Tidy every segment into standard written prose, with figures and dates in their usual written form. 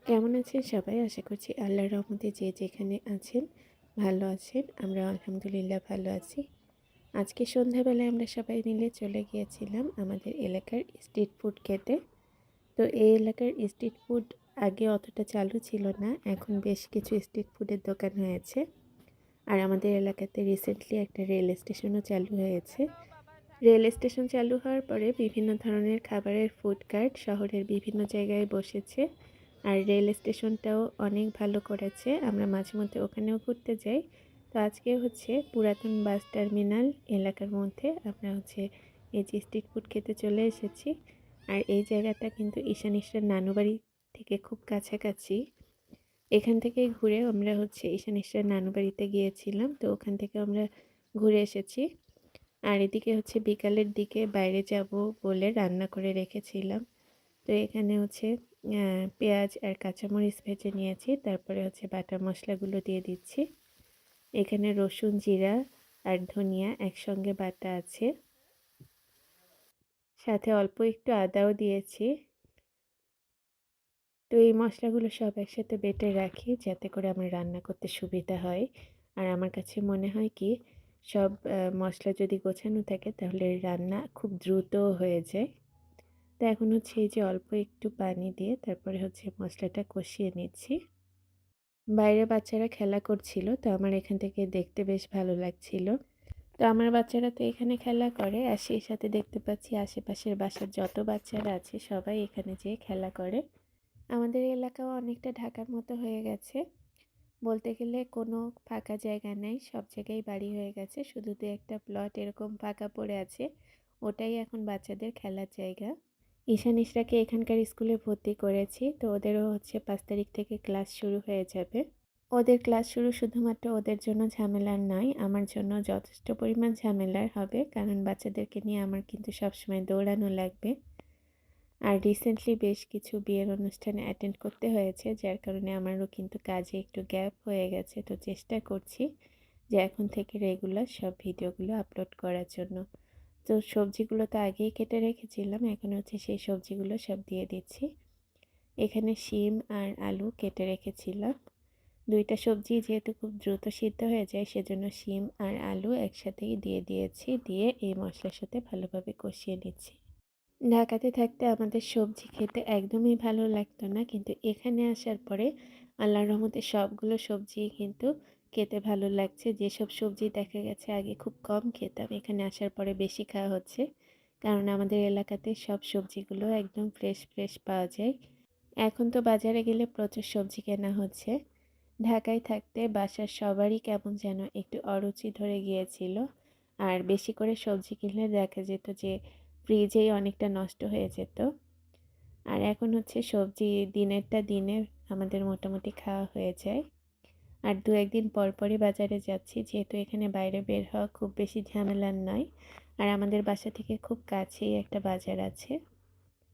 কেমন আছেন সবাই? আশা করছি আল্লাহর রহমতে যে যেখানে আছেন ভালো আছেন। আমরা আলহামদুলিল্লাহ ভালো আছি। আজকে সন্ধ্যাবেলায় আমরা সবাই মিলে চলে গিয়েছিলাম আমাদের এলাকার স্ট্রিট ফুড খেতে। তো এই এলাকার স্ট্রিট ফুড আগে অতটা চালু ছিল না। এখন বেশ কিছু স্ট্রিট ফুডের দোকান হয়েছে। আর আমাদের এলাকাতে রিসেন্টলি একটা রেল স্টেশনও চালু হয়েছে। রেল স্টেশন চালু হওয়ার পরে বিভিন্ন ধরনের খাবারের ফুড কার্ট শহরের বিভিন্ন জায়গায় বসেছে। আর রেল স্টেশনটাও অনেক ভালো করেছে। আমরা মাঝে মধ্যে ওখানেও ঘুরতে যাই। তো আজকে হচ্ছে পুরাতন বাস টার্মিনাল এলাকার মধ্যে আমরা হচ্ছে এই যে স্ট্রিট ফুড খেতে চলে এসেছি। আর এই জায়গাটা কিন্তু ঈশান ইশরার নানুবাড়ি থেকে খুব কাছাকাছি। এখান থেকেই ঘুরে আমরা হচ্ছে ঈশান ইশরার নানুবাড়িতে গিয়েছিলাম। তো ওখান থেকে আমরা ঘুরে এসেছি। আর এদিকে হচ্ছে বিকালের দিকে বাইরে যাব বলে রান্না করে রেখেছিলাম। তো এখানে হচ্ছে পেঁয়াজ আর কাঁচামরিচ ভেজে নিয়েছি। তারপরে হচ্ছে বাটা মশলাগুলো দিয়ে দিচ্ছি। এখানে রসুন, জিরা আর ধনিয়া একসঙ্গে বাটা আছে। সাথে অল্প একটু আদাও দিয়েছি। তো এই মশলাগুলো সব একসাথে বেটে রাখি যাতে করে আমার রান্না করতে সুবিধা হয়। আর আমার কাছে মনে হয় কি সব মশলা যদি গোছানো থাকে তাহলে রান্না খুব দ্রুত হয়ে যায়। তো এখন হচ্ছে এই যে অল্প একটু পানি দিয়ে তারপরে হচ্ছে মশলাটা কষিয়ে নিচ্ছি। বাইরে বাচ্চারা খেলা করছিল, তো আমার এখান থেকে দেখতে বেশ ভালো লাগছিল। তো আমার বাচ্চারা তো এখানে খেলা করে আর সেই সাথে দেখতে পাচ্ছি আশেপাশের বাসার যত বাচ্চারা আছে সবাই এখানে যেয়ে খেলা করে। আমাদের এলাকাও অনেকটা ঢাকার মতো হয়ে গেছে। বলতে গেলে কোনো ফাঁকা জায়গা নেই, সব জায়গায় বাড়ি হয়ে গেছে। শুধু দু একটা প্লট এরকম ফাঁকা পড়ে আছে, ওটাই এখন বাচ্চাদের খেলার জায়গা। ঈশান ইশরাকে এখানকার স্কুলে ভর্তি করেছি। তো ওদেরও হচ্ছে 5 তারিখ থেকে ক্লাস শুরু হয়ে যাবে। ওদের ক্লাস শুরু শুধুমাত্র ওদের জন্য ঝামেলার নয়, আমার জন্য যথেষ্ট পরিমাণ ঝামেলার হবে, কারণ বাচ্চাদেরকে নিয়ে আমার কিন্তু সবসময় দৌড়ানো লাগবে। আর রিসেন্টলি বেশ কিছু বিয়ের অনুষ্ঠানে অ্যাটেন্ড করতে হয়েছে, যার কারণে আমারও কিন্তু কাজে একটু গ্যাপ হয়ে গেছে। তো চেষ্টা করছি যে এখন থেকে রেগুলার সব ভিডিওগুলো আপলোড করার জন্য। তো সবজিগুলো তো আগেই কেটে রেখেছিলাম, এখন হচ্ছে সেই সবজিগুলো সব দিয়ে দিচ্ছি। এখানে শিম আর আলু কেটে রেখেছিলাম। দুইটা সবজি যেহেতু খুব দ্রুত সিদ্ধ হয়ে যায় সেজন্য শিম আর আলু একসাথেই দিয়ে দিয়েছি, দিয়ে এই মশলার সাথে ভালোভাবে কষিয়ে নিচ্ছি। ঢাকাতে থাকতে আমাদের সবজি খেতে একদমই ভালো লাগতো না, কিন্তু এখানে আসার পরে আল্লাহর রহমতে সবগুলো সবজি কিন্তু খেতে ভালো লাগছে। যেসব সবজি দেখা গেছে আগে খুব কম খেতাম, এখানে আসার পরে বেশি খাওয়া হচ্ছে, কারণ আমাদের এলাকাতে সব সবজিগুলো একদম ফ্রেশ ফ্রেশ পাওয়া যায়। এখন তো বাজারে গেলে প্রচুর সবজি কেনা হচ্ছে। ঢাকায় থাকতে বাসার সবারই কেমন যেন একটু অরুচি ধরে গিয়েছিল। আর বেশি করে সবজি কিনলে দেখা যেত যে ফ্রিজেই অনেকটা নষ্ট হয়ে যেত। আর এখন হচ্ছে সবজি দিনেরটা দিনে আমাদের মোটামুটি খাওয়া হয়ে যায়। আর দু একদিন পর পরই বাজারে যাচ্ছি, যেহেতু এখানে বাইরে বের হওয়া খুব বেশি ঝামেলার নয়। আর আমাদের বাসা থেকে খুব কাছেই একটা বাজার আছে।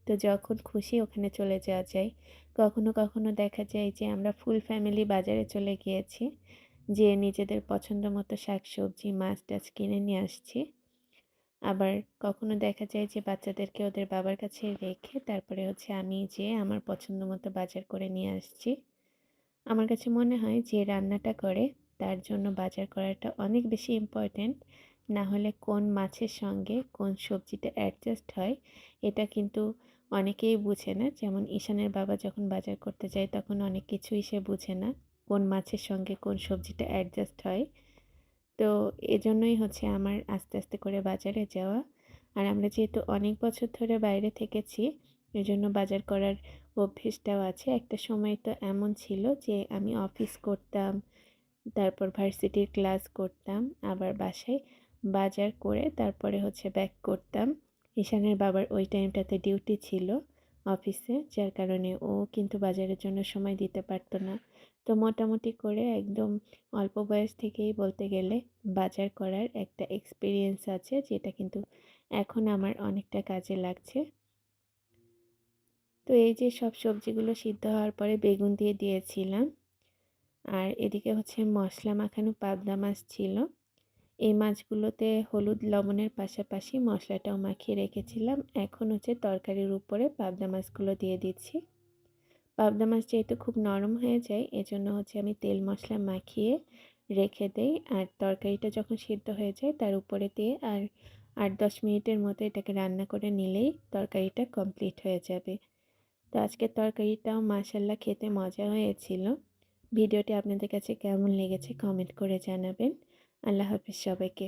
তো যখন খুশি ওখানে চলে যাওয়া যায়। কখনো কখনো দেখা যায় যে আমরা ফুল ফ্যামিলি বাজারে চলে গিয়েছি, যে নিজেদের পছন্দ মতো শাকসবজি মাছ টাছ কিনে নিয়ে আসছি। আবার কখনো দেখা যায় যে বাচ্চাদেরকে ওদের বাবার কাছে রেখে তারপরে হচ্ছে আমি যেয়ে আমার পছন্দ মতো বাজার করে নিয়ে আসছি। আমার কাছে মনে হয় যে রান্নাটা করে তার জন্য বাজার করাটা অনেক বেশি ইম্পর্ট্যান্ট। না হলে কোন মাছের সঙ্গে কোন সবজিটা অ্যাডজাস্ট হয় এটা কিন্তু অনেকেই বুঝে না। যেমন ঈশানের বাবা যখন বাজার করতে যায় তখন অনেক কিছুই সে বুঝে না, কোন মাছের সঙ্গে কোন সবজিটা অ্যাডজাস্ট হয়। তো এজন্যই হচ্ছে আমার আস্তে আস্তে করে বাজারে যাওয়া। আর আমরা যেহেতু অনেক বছর ধরে বাইরে থেকেছি, এজন্য বাজার করার অভ্যেসটাও আছে। একটা সময় তো এমন ছিল যে আমি অফিস করতাম, তারপর ভার্সিটির ক্লাস করতাম, আবার বাসায় বাজার করে তারপরে হচ্ছে ব্যাক করতাম। ঈশানের বাবার ওই টাইমটাতে ডিউটি ছিল অফিসে, যার কারণে ও কিন্তু বাজারের জন্য সময় দিতে পারতো না। তো মোটামুটি করে একদম অল্প বয়স থেকেই বলতে গেলে বাজার করার একটা এক্সপিরিয়েন্স আছে, যেটা কিন্তু এখন আমার অনেকটা কাজে লাগছে। তো এই যে সব সবজিগুলো সিদ্ধ হওয়ার পরে বেগুন দিয়ে দিয়েছিলাম। আর এদিকে হচ্ছে মশলা মাখানো পাবদা মাছ ছিল। এই মাছগুলোতে হলুদ লবণের পাশাপাশি মশলাটাও মাখিয়ে রেখেছিলাম। এখন হচ্ছে তরকারির উপরে পাবদা মাছগুলো দিয়ে দিচ্ছি। পাবদা মাছ যেহেতু খুব নরম হয়ে যায় এজন্য হচ্ছে আমি তেল মশলা মাখিয়ে রেখে দেই। আর তরকারিটা যখন সিদ্ধ হয়ে যায় তার উপরে দিয়ে আর ৮-১০ মিনিটের মতো এটাকে রান্না করে নিলেই তরকারিটা কমপ্লিট হয়ে যাবে। তো আজকের তরকারিটাও মাশাআল্লাহ খেতে মজা হয়েছিল। ভিডিওটি আপনাদের কাছে কেমন লেগেছে কমেন্ট করে জানাবেন। আল্লাহ হাফেজ সবাইকে।